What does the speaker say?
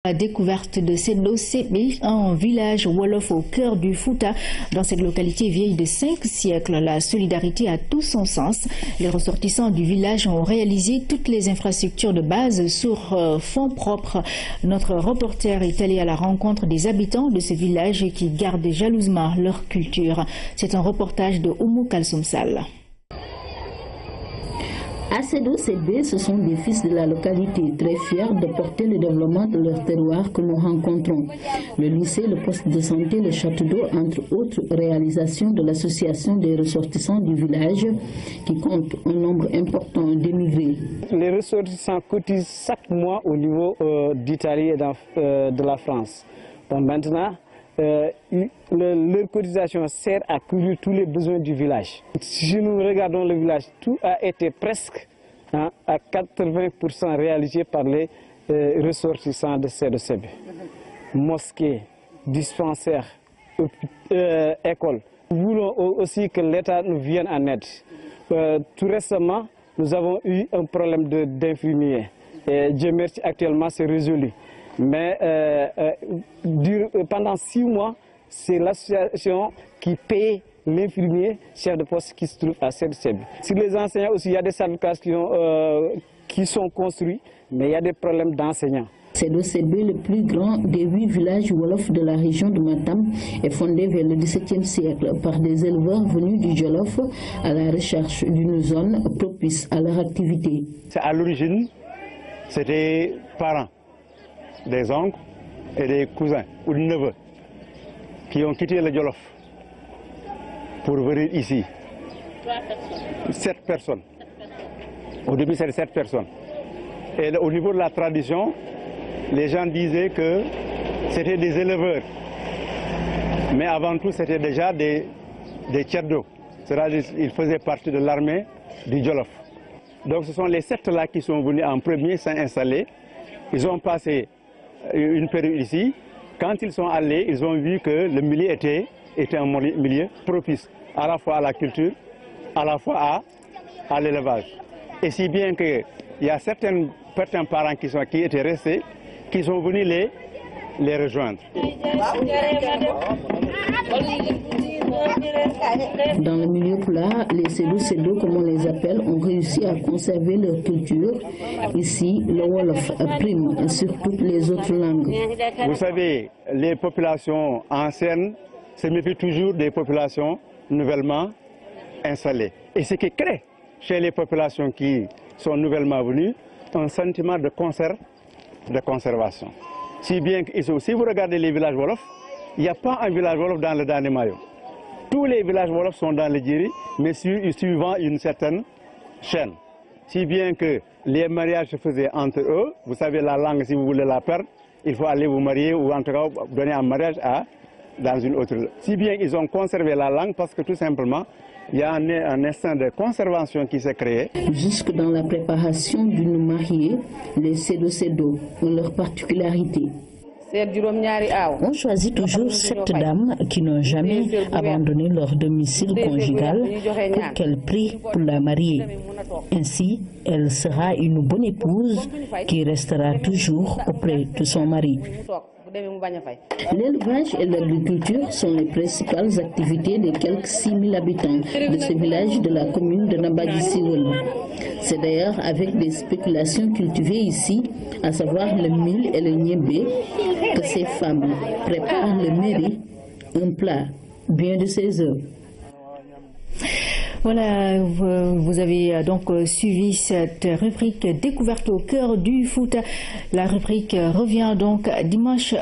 La découverte de Seddo Sebé, un village wolof au cœur du Fouta. Dans cette localité vieille de 5 siècles, la solidarité a tout son sens. Les ressortissants du village ont réalisé toutes les infrastructures de base sur fonds propres. Notre reporter est allé à la rencontre des habitants de ce village qui gardent jalousement leur culture. C'est un reportage de Oumou Kalsoum Sall. À Seddo Sebé, ce sont des fils de la localité, très fiers de porter le développement de leur terroir que nous rencontrons. Le lycée, le poste de santé, le château d'eau, entre autres réalisations de l'association des ressortissants du village qui compte un nombre important d'émigrés. Les ressortissants cotisent chaque mois au niveau d'Italie et de la France. Donc maintenant, leur cotisation sert à couvrir tous les besoins du village. Si nous regardons le village, tout a été presque à 80% réalisé par les ressortissants de Seddo Sebé. Mosquées, dispensaires, écoles. Nous voulons aussi que l'État nous vienne en aide. Tout récemment, nous avons eu un problème d'infirmiers. Dieu merci, actuellement c'est résolu. Mais pendant 6 mois, c'est l'association qui paye l'infirmier chef de poste qui se trouve à Seddo Sebé. Sur les enseignants aussi, il y a des salles de classe qui sont construits, mais il y a des problèmes d'enseignants. Seddo Sebé, le plus grand des 8 villages wolof de la région de Matam, est fondé vers le XVIIe siècle par des éleveurs venus du Jolof à la recherche d'une zone propice à leur activité. À l'origine, c'était parents, des oncles et des cousins ou des neveux qui ont quitté le Jolof pour venir ici. 7 personnes. Au début, c'était 7 personnes. Et au niveau de la tradition, les gens disaient que c'était des éleveurs. Mais avant tout, c'était déjà des tchaddos. C'est-à-dire qu'ils faisaient partie de l'armée du Jolof. Donc ce sont les 7 là qui sont venus en premier s'installer. Ils ont passé une période ici. Quand ils sont allés, ils ont vu que le milieu était un milieu propice à la fois à la culture, à la fois à l'élevage. Et si bien qu'il y a certains parents qui étaient restés, qui sont venus les rejoindre. Dans le milieu plat, les Seddo, comme on les appelle, ont réussi à conserver leur culture. Ici, le Wolof prime sur toutes les autres langues. Vous savez, les populations anciennes se méfient toujours des populations nouvellement installées. Et ce qui crée chez les populations qui sont nouvellement venues un sentiment de conservation. Si bien que si vous regardez les villages Wolof, il n'y a pas un village Wolof dans le Danemayo. Tous les villages Wolof sont dans le Djiri, mais suivant une certaine chaîne. Si bien que les mariages se faisaient entre eux, vous savez la langue, si vous voulez la perdre, il faut aller vous marier ou en tout cas donner un mariage dans une autre. Si bien ils ont conservé la langue parce que tout simplement, il y a un instinct de conservation qui s'est créé. Jusque dans la préparation d'une mariée, les Seddo ont leur particularité. On choisit toujours 7 dames qui n'ont jamais abandonné leur domicile conjugal pour qu'elles prient pour la marier. Ainsi, elle sera une bonne épouse qui restera toujours auprès de son mari. L'élevage et l'agriculture sont les principales activités des quelques 6 000 habitants de ce village de la commune de Nabadji-Siwol. C'est d'ailleurs avec des spéculations cultivées ici, à savoir le mil et le niébé, que ces femmes préparent le méri, un plat bien de ses œufs. Voilà, vous avez donc suivi cette rubrique découverte au cœur du Fouta. La rubrique revient donc dimanche